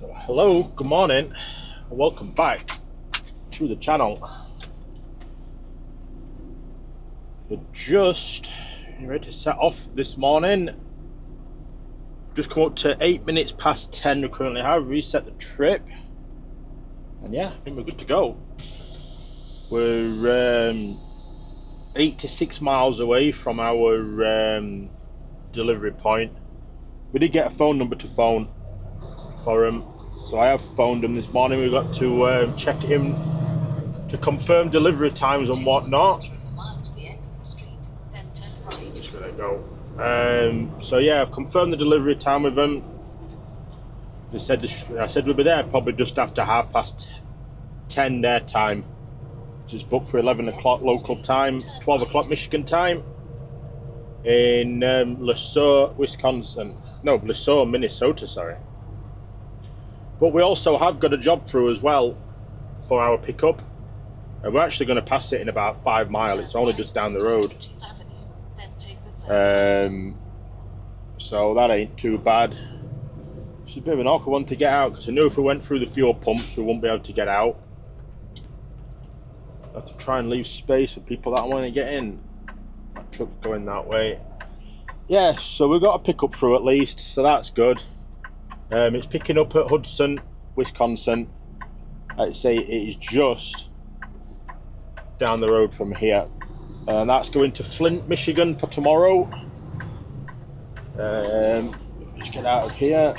So hello, good morning, and welcome back to the channel. We're just ready to set off this morning. Just come up to 8 minutes past 10 we currently have, reset the trip. And yeah, I think we're good to go. We're 86 miles away from our delivery point. We did get a phone number to phone for him, so I have phoned him this morning. We got to check him to confirm delivery times and whatnot. Just gonna go. So yeah, I've confirmed the delivery time with them. They said I said we'll be there probably just after 10:30 their time. Just booked for 11 o'clock local time, 12 o'clock Michigan time, in Sueur, Wisconsin. No, Sueur, Minnesota. Sorry. But we also have got a job through as well for our pickup. And we're actually going to pass it in about 5 miles. It's only just down the road. So that ain't too bad. It's a bit of an awkward one to get out because I knew if we went through the fuel pumps we wouldn't be able to get out. I have to try and leave space for people that want to get in. My truck's going that way. Yeah, so we've got a pickup through at least, so that's good. It's picking up at Hudson, Wisconsin. I'd say it is just down the road from here. And that's going to Flint, Michigan for tomorrow. Let's get out of here.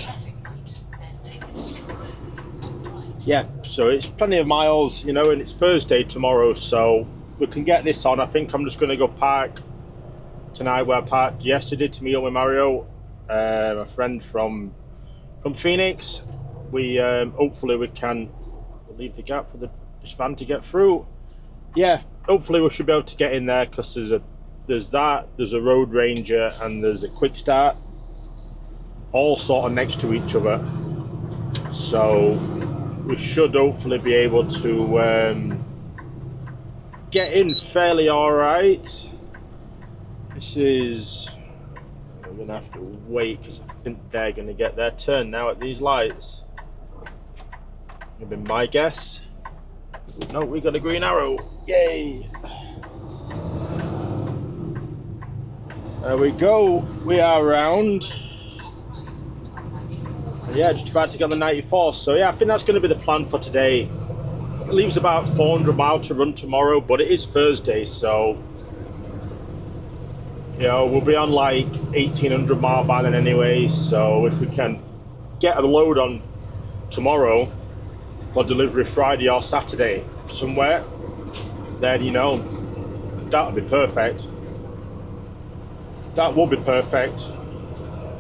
Yeah, so it's plenty of miles, you know, and it's Thursday tomorrow, so we can get this on. I think I'm just going to go park tonight where I parked yesterday to meet up with Mario, a friend from Phoenix. We hopefully we can leave the gap for this van to get through. Yeah, hopefully we should be able to get in there because there's a Road Ranger and there's a Quick Start, all sort of next to each other. So we should hopefully be able to get in fairly alright. This is... we're going to have to wait because I think they're going to get their turn now at these lights. That'll be my guess. No, we got a green arrow. Yay! There we go. We are around. Yeah, just about to get on the 94. So yeah, I think that's going to be the plan for today. It leaves about 400 miles to run tomorrow, but it is Thursday, so you know, we'll be on like 1800 mile by then anyway. So if we can get a load on tomorrow for delivery Friday or Saturday somewhere, then you know, that would be perfect. That would be perfect.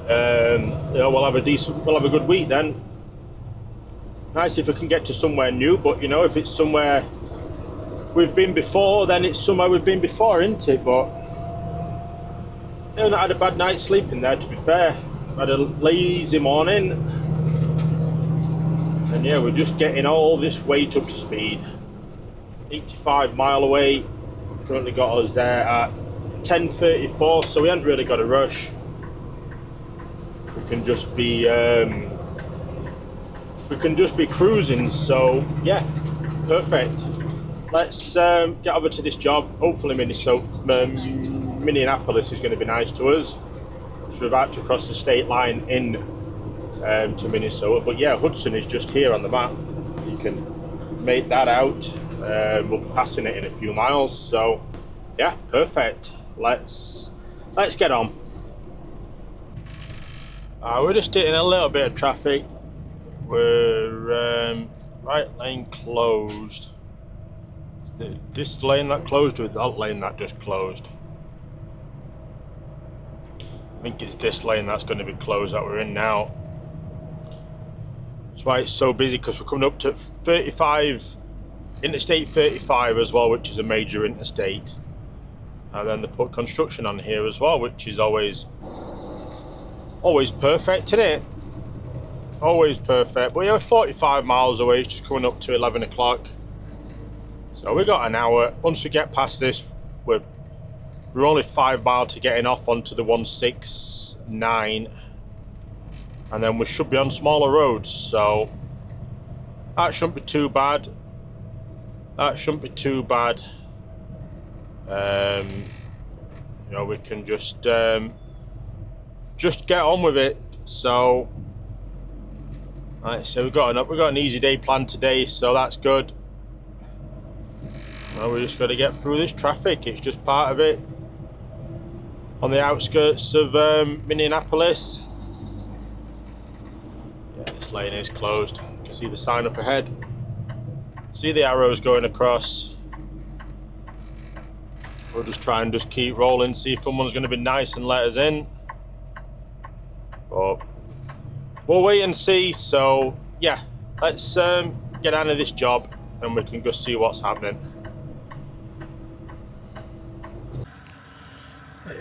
You know, we'll have a good week then. Nice if we can get to somewhere new, but you know, if it's somewhere we've been before, then it's somewhere we've been before, isn't it? But you know, not had a bad night's sleep in there, to be fair. Had a lazy morning, and yeah, we're just getting all this weight up to speed. 85 mile away, currently got us there at 10:34, so we haven't really got a rush. We can just be cruising, so yeah, perfect. Let's get over to this job. Hopefully Minneapolis is going to be nice to us. So we're about to cross the state line in to Minnesota, but yeah, Hudson is just here on the map. You can make that out. We'll be passing it in a few miles, so yeah, perfect. Let's get on. We're just hitting a little bit of traffic. We're right lane closed. This lane that closed or that lane that just closed? I think it's this lane that's going to be closed that we're in now. That's why it's so busy, because we're coming up to 35, interstate 35 as well, which is a major interstate. And then they put construction on here as well, which is always perfect, isn't it? Always perfect. But yeah, 45 miles away, it's just coming up to 11 o'clock. So we got an hour. Once we get past this, we're only 5 miles to getting off onto the 169. and then we should be on smaller roads, so that shouldn't be too bad. That shouldn't be too bad. You know, we can just get on with it. So, right, so we've got an easy day planned today, so that's good. Well, we just got to get through this traffic. It's just part of it. On the outskirts of Minneapolis. Yeah, this lane is closed. You can see the sign up ahead. See the arrows going across. We'll just try and just keep rolling, see if someone's going to be nice and let us in. But we'll wait and see. So yeah, let's get out of this job and we can go see what's happening.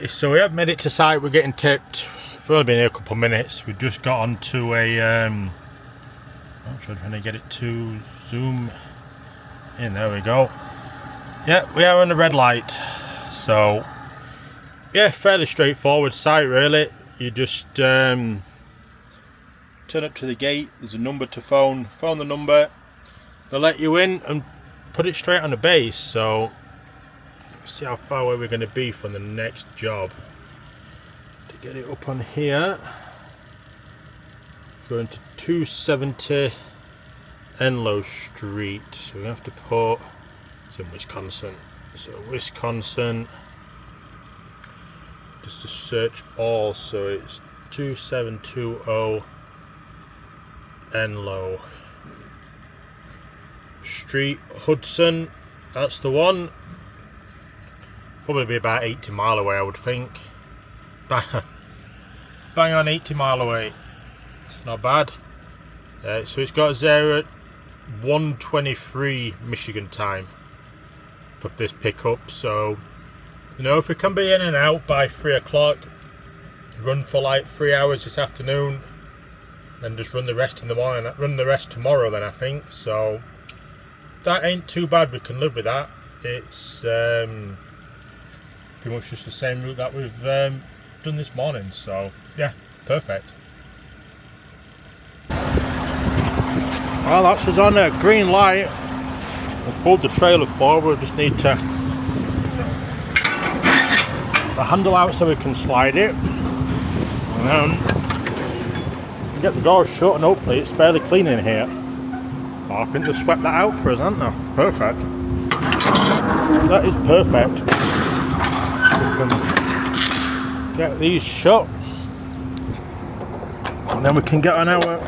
So we have made it to site. We're getting tipped. We've only been here a couple of minutes. We've just got onto a I'm trying to get it to zoom in. There we go. Yeah, we are on a red light. So yeah, fairly straightforward site really. You just turn up to the gate. There's a number to phone the number, they'll let you in and put it straight on the base. So see how far away we're going to be from the next job. To get it up on here, going to 270 Enlow Street. So we have to put, it's in Wisconsin. So Wisconsin, just to search all. So it's 2720 Enlow Street, Hudson. That's the one. Probably be about 80 mile away, I would think. Bang on 80 mile away. Not bad. So it's got us there at 1:23 Michigan time. Put this pickup. So, you know, if we can be in and out by 3 o'clock, run for like 3 hours this afternoon, then just run the rest in the morning. Run the rest tomorrow then, I think. So that ain't too bad. We can live with that. It's pretty much just the same route that we've done this morning, so yeah, perfect. Well, that's us on a green light. We pulled the trailer forward. We just need to the handle out so we can slide it, and then get the doors shut, and hopefully it's fairly clean in here. Oh, I think they've swept that out for us, haven't they? Perfect. That is perfect. We can get these shut, and then we can get on our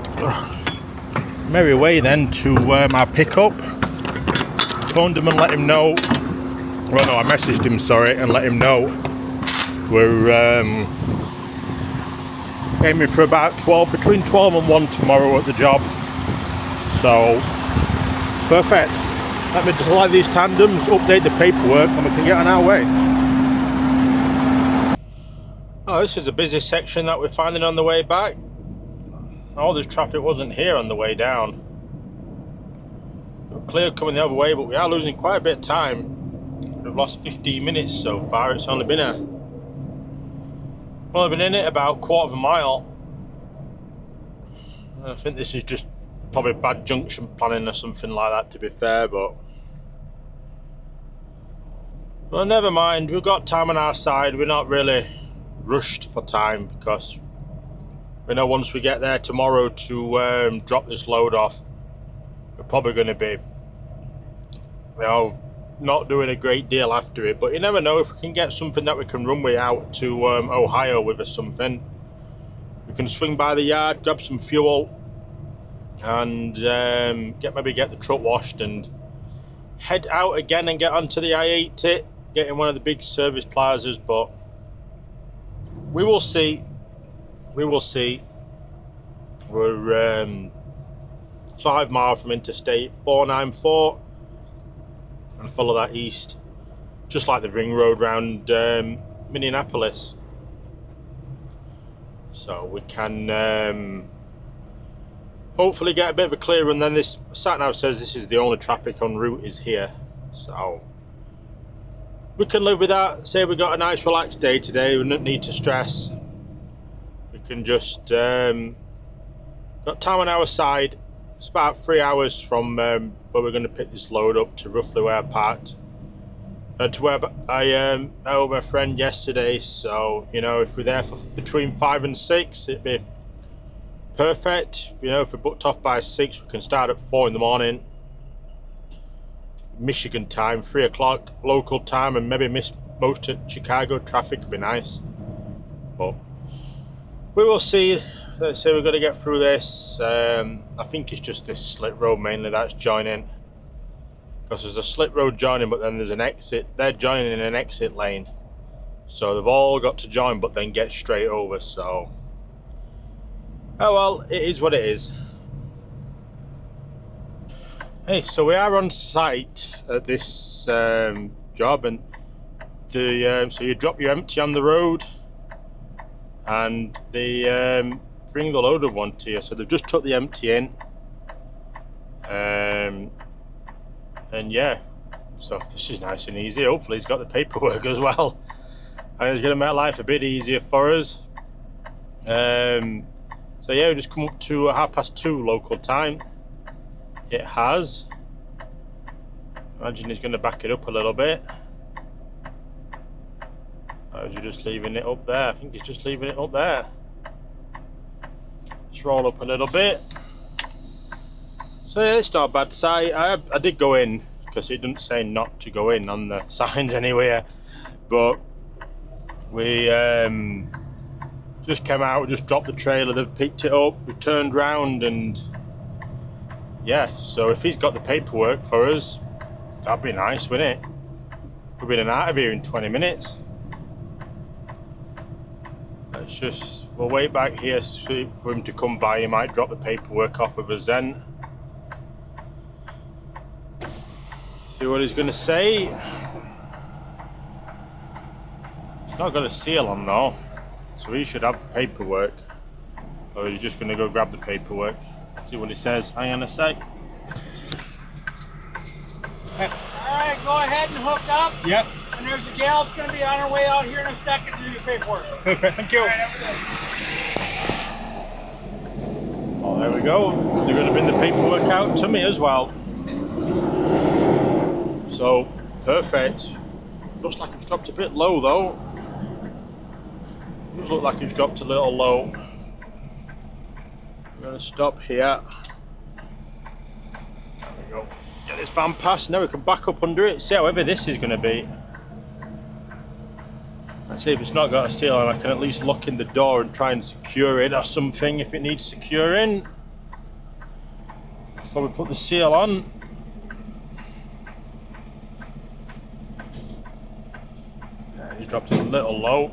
merry way then to our pickup. Phoned him and let him know. Well, no, I messaged him, sorry, and let him know we're aiming for about between 12 and 1 tomorrow at the job. So perfect. Let me just light these tandems, update the paperwork, and we can get on our way. Oh, this is a busy section that we're finding on the way back. All this traffic wasn't here on the way down. We're clear coming the other way, but we are losing quite a bit of time. We've lost 15 minutes so far. It's only been in it about a quarter of a mile. I think this is just probably bad junction planning or something like that, to be fair, but well, never mind. We've got time on our side. We're not really rushed for time, because we know once we get there tomorrow to drop this load off, we're probably going to be, you know, not doing a great deal after it. But you never know, if we can get something that we can run way out to Ohio with or something, we can swing by the yard, grab some fuel, and maybe get the truck washed and head out again and get onto the I-80, get in one of the big service plazas. But we will see. We will see. We're 5 miles from Interstate 494, and follow that east, just like the ring road round Minneapolis. So we can hopefully get a bit of a clear run. Then this sat nav says this is the only traffic en route is here, so we can live with that. Say we got a nice relaxed day today. We don't need to stress. We can just Got time on our side. It's about 3 hours from where we're going to pick this load up to roughly where I parked. To where I met with my friend yesterday, so you know, if we're there for between 5 and 6, it'd be perfect. You know, if we're booked off by 6, we can start at 4 in the morning, Michigan time, 3 o'clock local time, and maybe miss most of Chicago traffic. Would be nice, but we will see. Let's say we're going to get through this. I think it's just this slit road mainly that's joining, because there's a slit road joining, but then there's an exit. They're joining in an exit lane, so they've all got to join but then get straight over. So oh well, it is what it is. Hey, so we are on site at this job, and the so you drop your empty on the road, and they bring the loaded one to you. So they've just took the empty in, and yeah, so this is nice and easy. Hopefully he's got the paperwork as well, and it's going to make life a bit easier for us. So yeah, we just come up to 2:30 local time. It has. Imagine he's going to back it up a little bit. Or is he just leaving it up there? I think he's just leaving it up there. Let's roll up a little bit. So yeah, it's not a bad sight. I did go in, because it doesn't say not to go in on the signs anywhere. But we just came out, we just dropped the trailer, they've picked it up, we turned round, and yeah, so if he's got the paperwork for us, that'd be nice, wouldn't it? We'll be out of here in 20 minutes. We'll wait back here for him to come by. He might drop the paperwork off with us then. See what he's going to say. He's not got a seal on though, so he should have the paperwork. Or he's just going to go grab the paperwork. See what he says. Hang on a sec. Alright, go ahead and hook up. Yep. And there's a gal that's going to be on her way out here in a second to do your paperwork. Perfect, thank you. All right, have a good. Oh, there we go. They're going to bring the paperwork out to me as well. So, perfect. Looks like it's dropped a bit low though. Does look like it's dropped a little low. We're going to stop here. There we go. Get this van past, now we can back up under it. See how heavy this is going to be. Let's see if it's not got a seal on. I can at least lock in the door and try and secure it or something if it needs securing before we put the seal on. Yeah, he's dropped it a little low.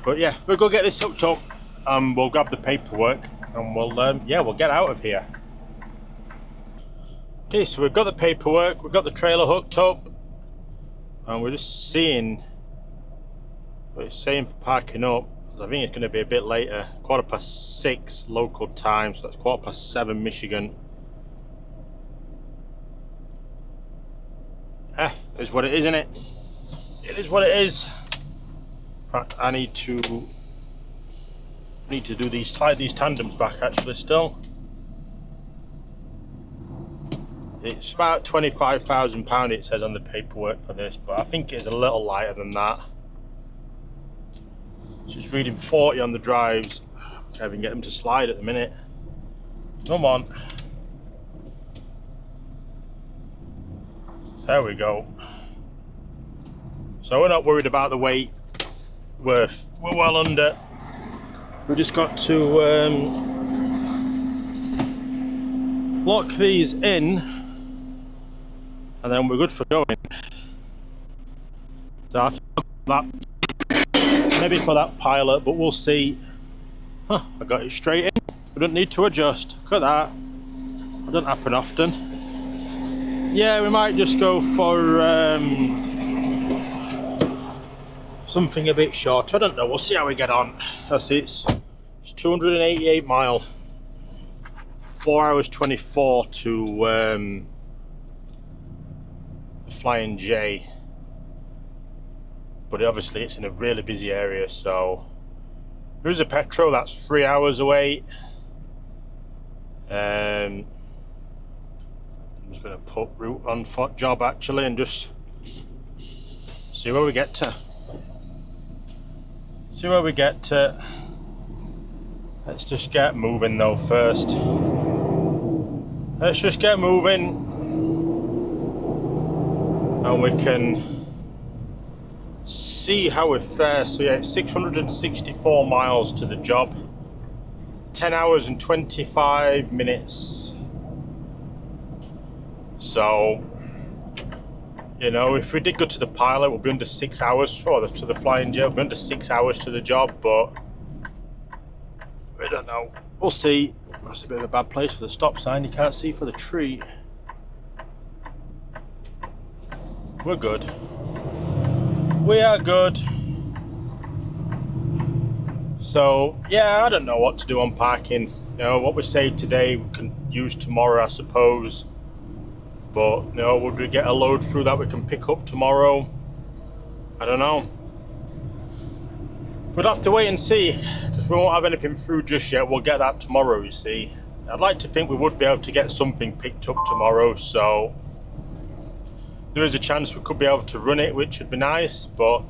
But yeah, we'll go get this hooked up and we'll grab the paperwork and we'll get out of here. Okay, so we've got the paperwork, we've got the trailer hooked up, and we're just seeing what it's saying for parking up. I think it's going to be a bit later, 6:15 local time, so that's 7:15 Michigan. It's what it is, isn't it? It is what it is. I need to do slide these tandems back actually still. It's about £25,000 it says on the paperwork for this, but I think it's a little lighter than that. It's just reading 40 on the drives. Can't even get them to slide at the minute. Come on. There we go. So we're not worried about the weight. We're well under. We just got to lock these in, and then we're good for going. So I think that maybe for that pilot, but we'll see. Huh, I got it straight in. We don't need to adjust. Look at that. That doesn't happen often. Yeah, we might just go for something a bit short. I don't know. We'll see how we get on. That's it. It's 288 mile. 4 hours 24 to the Flying J. But obviously it's in a really busy area, so there's a petrol that's 3 hours away. I'm just going to put route on foot job actually and just see where we get to. Let's just get moving though first. Let's just get moving and we can see how we fare. So yeah, it's 664 miles to the job. 10 hours and 25 minutes. So, you know, if we did go to the pilot, we'll be under 6 hours, or to the flying jet, we'll be under 6 hours to the job, but I don't know. We'll see. That's a bit of a bad place for the stop sign. You can't see for the tree. We're good. We are good. So, yeah, I don't know what to do on parking. You know, what we save today we can use tomorrow, I suppose. But, you know, would we get a load through that we can pick up tomorrow? I don't know. We'd have to wait and see, because we won't have anything through just yet. We'll get that tomorrow, you see. I'd like to think we would be able to get something picked up tomorrow, so there is a chance we could be able to run it, which would be nice, but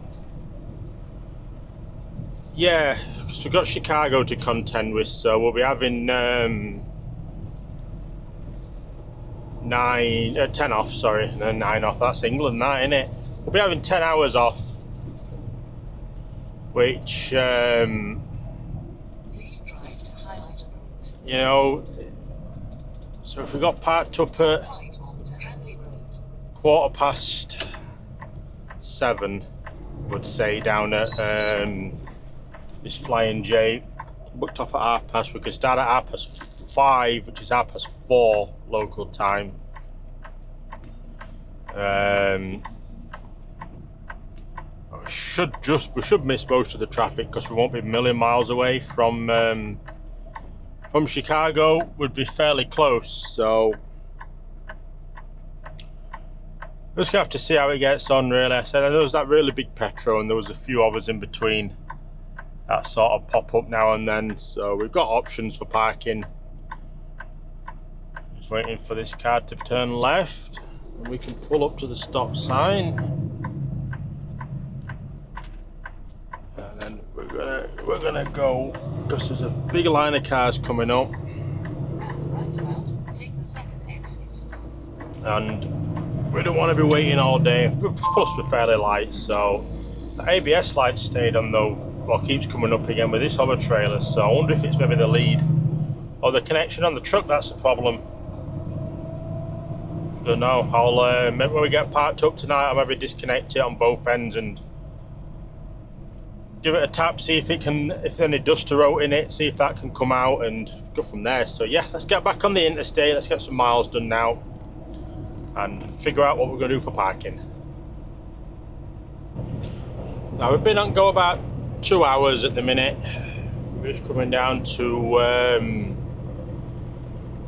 yeah, because we've got Chicago to contend with, so we'll be having 10 off, sorry, and then 9 off. That's England, that, isn't it? We'll be having 10 hours off, which, you know, so if we got parked up at 7:15, would say, down at this Flying J, booked off at 5:30. We could start at 5:30, which is 4:30 local time. We should miss most of the traffic because we won't be a million miles away from Chicago. Would be fairly close, so we're just gonna have to see how it gets on, really. So there was that really big petrol and there was a few others in between that sort of pop up now and then, so we've got options for parking. Just waiting for this car to turn left and we can pull up to the stop sign, and then we're gonna go, because there's a big line of cars coming up, and we don't want to be waiting all day. Plus we're fairly light, so the ABS light stayed on though, well, keeps coming up again with this other trailer, so I wonder if it's maybe the lead or the connection on the truck that's the problem. Don't know. I'll maybe when we get parked up tonight, I'll maybe disconnect it on both ends and give it a tap, see if it can, if there's any dust or rot in it, see if that can come out and go from there. So yeah, let's get back on the interstate, let's get some miles done now and figure out what we're going to do for parking. Now we've been on go about 2 hours at the minute. We're just coming down to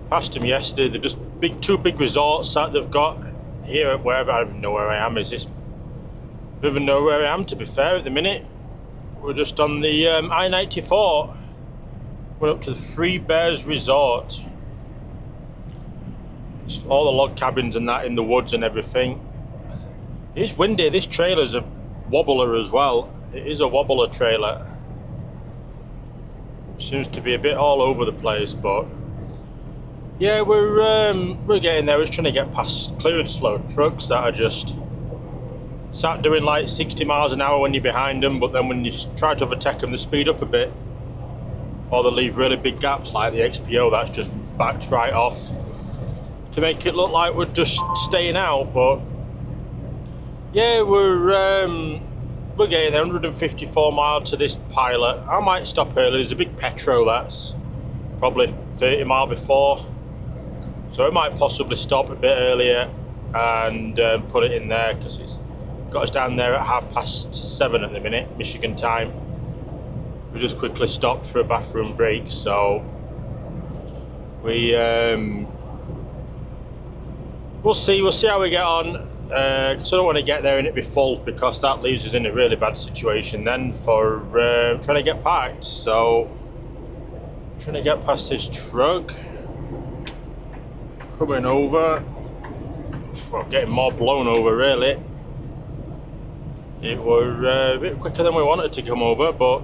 past them yesterday. They're just two big resorts that they've got here at wherever. I don't even know where I am. I don't even know where I am, to be fair, at the minute. We're just on the I-94. We're up to the Three Bears Resort. It's all the log cabins and that in the woods and everything. It's windy. This trailer's a wobbler as well. It is a wobbler trailer. Seems to be a bit all over the place, but yeah, we're getting there. We're just trying to get past cleared slow trucks that are just sat doing like 60 miles an hour when you're behind them, but then when you try to overtake them, they speed up a bit, or they leave really big gaps like the XPO that's just backed right off to make it look like we're just staying out. But yeah, we're getting there. 154 miles to this pilot. I might stop early. There's a big petro that's probably 30 miles before, so I might possibly stop a bit earlier and put it in there, because it's got us down there at 7:30 at the minute, Michigan time. We just quickly stopped for a bathroom break, so we'll see how we get on. Because I don't want to get there and it be full, because that leaves us in a really bad situation then for trying to get parked. So trying to get past this truck. coming over. Well, getting more blown over really. It was a bit quicker than we wanted to come over, but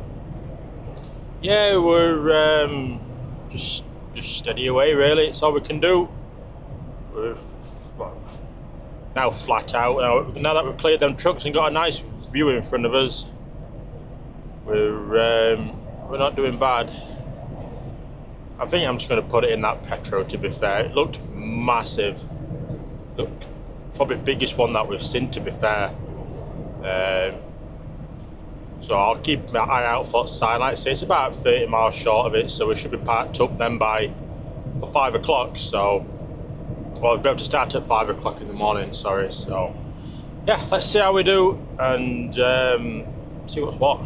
yeah, we're just steady away really. It's all we can do. We're now flat out. Now that we've cleared them trucks and got a nice view in front of us, we're not doing bad. I think I'm just going to put it in that Petro, to be fair. It looked massive. Looked probably the biggest one that we've seen, to be fair. So I'll keep my eye out for sign. Like I say, it's about 30 miles short of it, so we should be parked up then for 5 o'clock. So, well, we'll be able to start at 5 o'clock in the morning, sorry. So, yeah, let's see how we do and see what's what.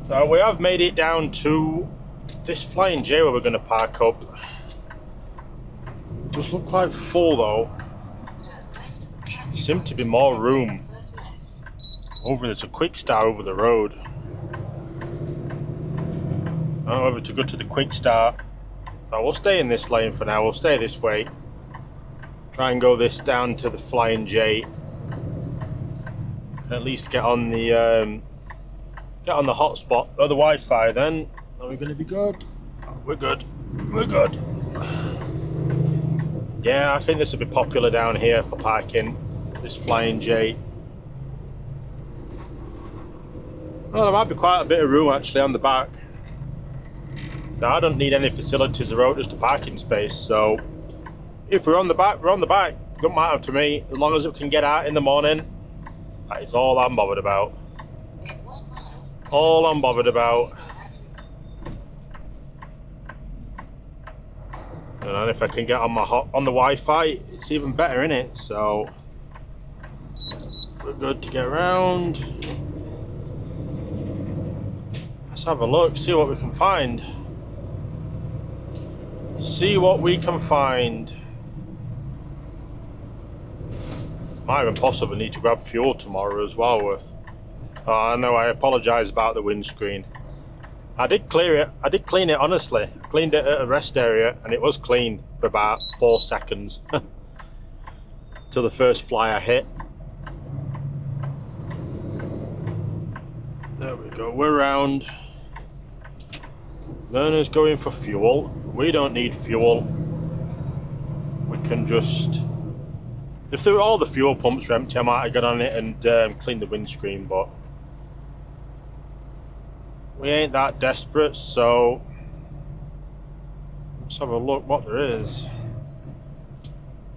So we have made it down to this Flying J where we're going to park up. It does look quite full though. There seems to be more room. There's a quick start over the road. I don't know whether to go to the quick start. So we'll stay in this lane for now. We'll stay this way. Try and go this down to the Flying J. At least get on the hotspot or the Wi-Fi. Then are we going to be good? We're good. We're good. Yeah, I think this will be popular down here for parking. This Flying J. Well, there might be quite a bit of room actually on the back. Now I don't need any facilities around, just a parking space. So if we're on the back, we're on the back. Don't matter to me as long as we can get out in the morning. That is all I'm bothered about. All I'm bothered about. And if I can get on the Wi-Fi, it's even better, innit? So we're good to get around. Let's have a look, see what we can find. See what we can find. Might even possibly need to grab fuel tomorrow as well. Oh, I know, I apologise about the windscreen. I did clear it. I did clean it, honestly. I cleaned it at a rest area and it was clean for about 4 seconds. Till the first fly I hit. There we go, we're round. Learner's going for fuel. We don't need fuel. We can just... If all the fuel pumps were empty, I might have got on it and cleaned the windscreen, but we ain't that desperate, so let's have a look what there is.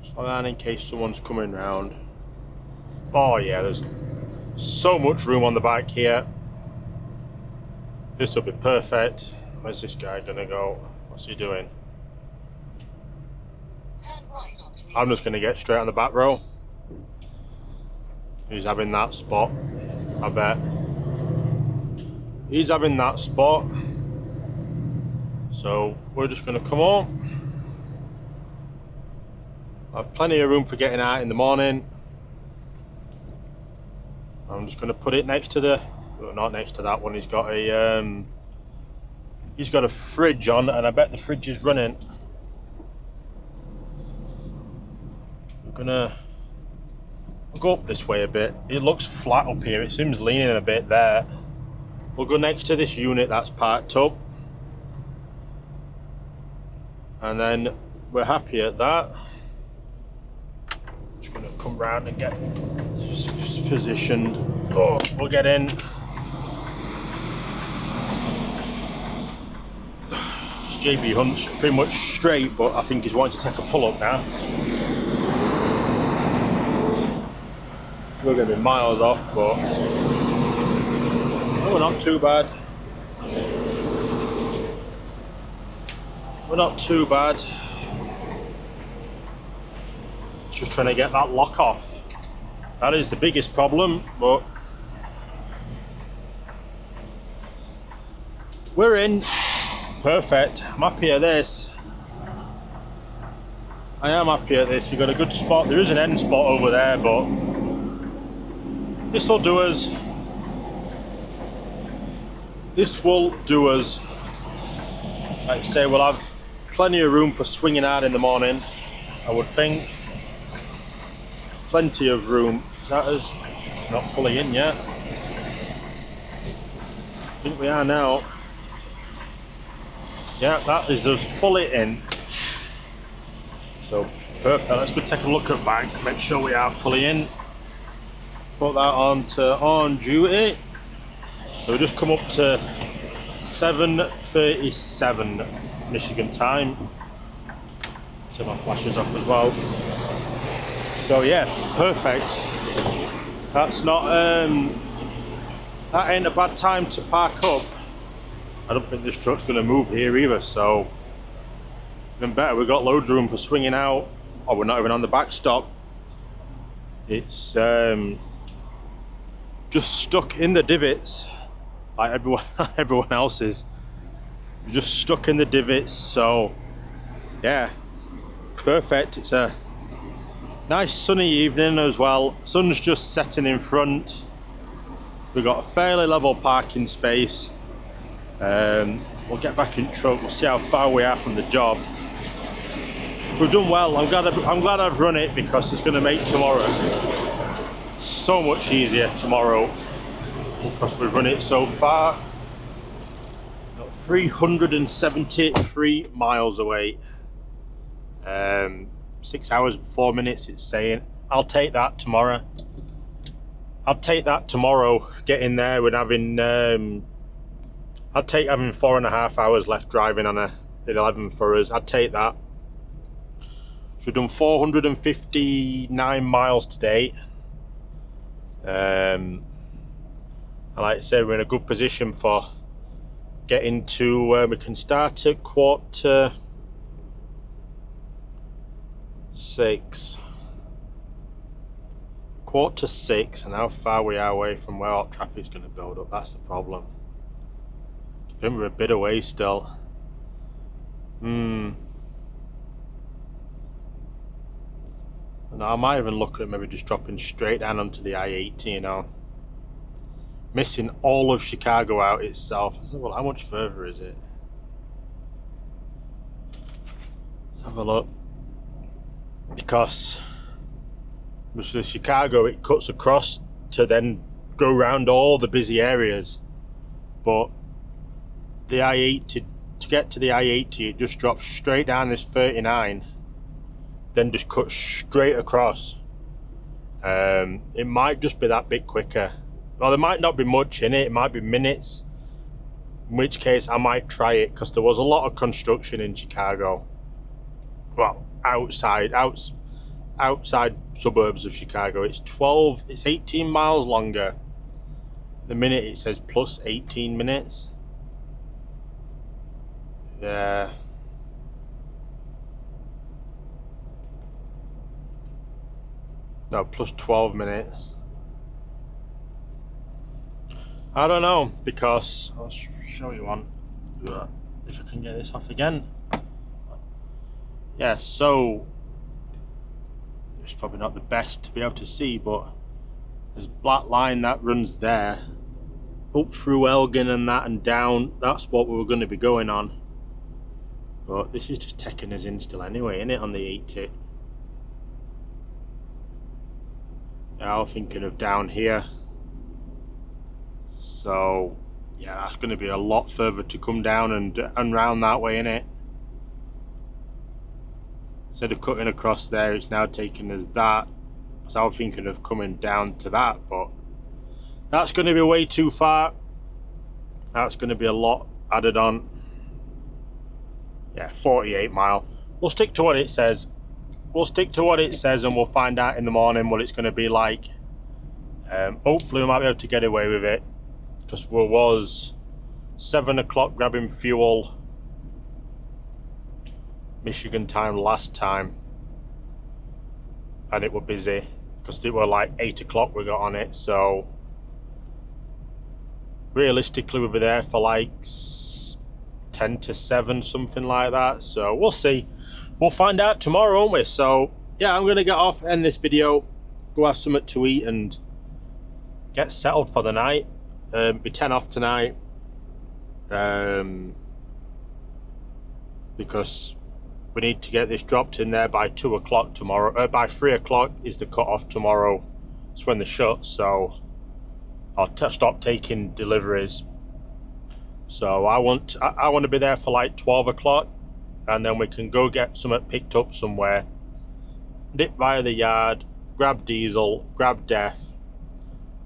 So then in case someone's coming round. Oh yeah, there's so much room on the back here. This will be perfect. Where's this guy gonna go? What's he doing? I'm just gonna get straight on the back row. He's having that spot, I bet. He's having that spot. So we're just gonna come on. I have plenty of room for getting out in the morning. I'm just gonna put it next to the, well, not next to that one. He's got a fridge on, and I bet the fridge is running. We're gonna go up this way a bit. It looks flat up here. It seems leaning a bit there. We'll go next to this unit that's parked up, and then we're happy at that. Just gonna come round and get positioned. Oh, we'll get in. JB Hunt's pretty much straight, but I think he's wanting to take a pull up now. We're going to be miles off, but we're not too bad. We're not too bad. Just trying to get that lock off. That is the biggest problem, but we're in. Perfect. I'm happy at this. I am happy at this. You've got a good spot. There is an end spot over there, but this will do us. This will do us. like I say, we'll have plenty of room for swinging out in the morning, I would think. Plenty of room. Is that us? Not fully in yet. I think we are now. Yeah, that is us fully in. So perfect. Let's go take a look at back, make sure we are fully in. Put that on to on duty. So we just come up to 7:37 Michigan time. Turn my flashes off as well. So yeah, perfect. That's not that ain't a bad time to park up. I don't think this truck's going to move here either, so even better. We've got loads of room for swinging out. Oh, we're not even on the backstop. It's just stuck in the divots like everyone else is. Just stuck in the divots, so yeah, perfect. It's a nice sunny evening as well. Sun's just setting in front. We've got a fairly level parking space. We'll get back in truck. We'll see how far we are from the job. We've done well. I'm glad I've run it, because it's going to make tomorrow so much easier tomorrow, because we've run it so far. 373 miles away. 6 hours and 4 minutes. It's saying. I'll take that tomorrow. I'll take that tomorrow. Getting there with having. I'd take having 4.5 hours left driving on a 11 for us. I'd take that. So we've done 459 miles today. And like I said, we're in a good position for getting to we can start at 5:45. 5:45, and how far we are away from where all traffic's going to build up. That's the problem. I think we're a bit away still. No, I might even look at maybe just dropping straight down onto the I-80, you know. Missing all of Chicago out itself. I said, well, how much further is it? Let's have a look. Because with Chicago, it cuts across to then go around all the busy areas. But the I-80, to get to the I-80, it just drops straight down this 39, then just cuts straight across. It might just be that bit quicker. Well, there might not be much in it. It might be minutes. In which case, I might try it, because there was a lot of construction in Chicago. Well, outside suburbs of Chicago. It's 18 miles longer. The minute it says plus 18 minutes. Yeah. No, plus 12 minutes. I don't know, because I'll show you one. If I can get this off again. Yeah, so it's probably not the best to be able to see, but there's a black line that runs there up through Elgin and that and down. That's what we were going to be going on, but this is just taking us in still anyway, isn't it, on the 80? Yeah, I'm thinking of down here, so yeah, that's going to be a lot further to come down and round that way, innit? Instead of cutting across there, it's now taking us that. So I was thinking of coming down to that, but that's going to be way too far. That's going to be a lot added on. Yeah, 48 mile. We'll stick to what it says. We'll stick to what it says, and we'll find out in the morning what it's going to be like. Hopefully we might be able to get away with it, because we was 7 o'clock grabbing fuel Michigan time last time, and it were busy because it were like 8 o'clock we got on it. So realistically we'll be there for like 10 to 7, something like that. So we'll see. We'll find out tomorrow, won't we? So yeah, I'm gonna get off, end this video, go have something to eat and get settled for the night. Be 10 off tonight. because we need to get this dropped in there by 2 o'clock tomorrow. By 3 o'clock is the cut-off tomorrow. It's when they shut, so I'll stop taking deliveries. So I want to be there for like 12 o'clock, and then we can go get something picked up somewhere, dip via the yard, grab diesel, grab def,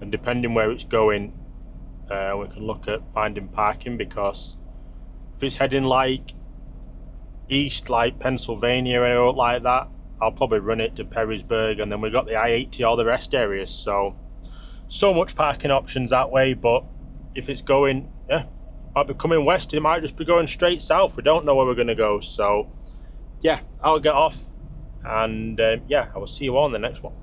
and depending where it's going, we can look at finding parking, because if it's heading like east, like Pennsylvania or like that, I'll probably run it to Perrysburg, and then we've got the I-80, all the rest areas. So much parking options that way. But if it's going, might be coming west, it might just be going straight south. We don't know where we're going to go. So yeah, I'll get off, and I will see you all in the next one.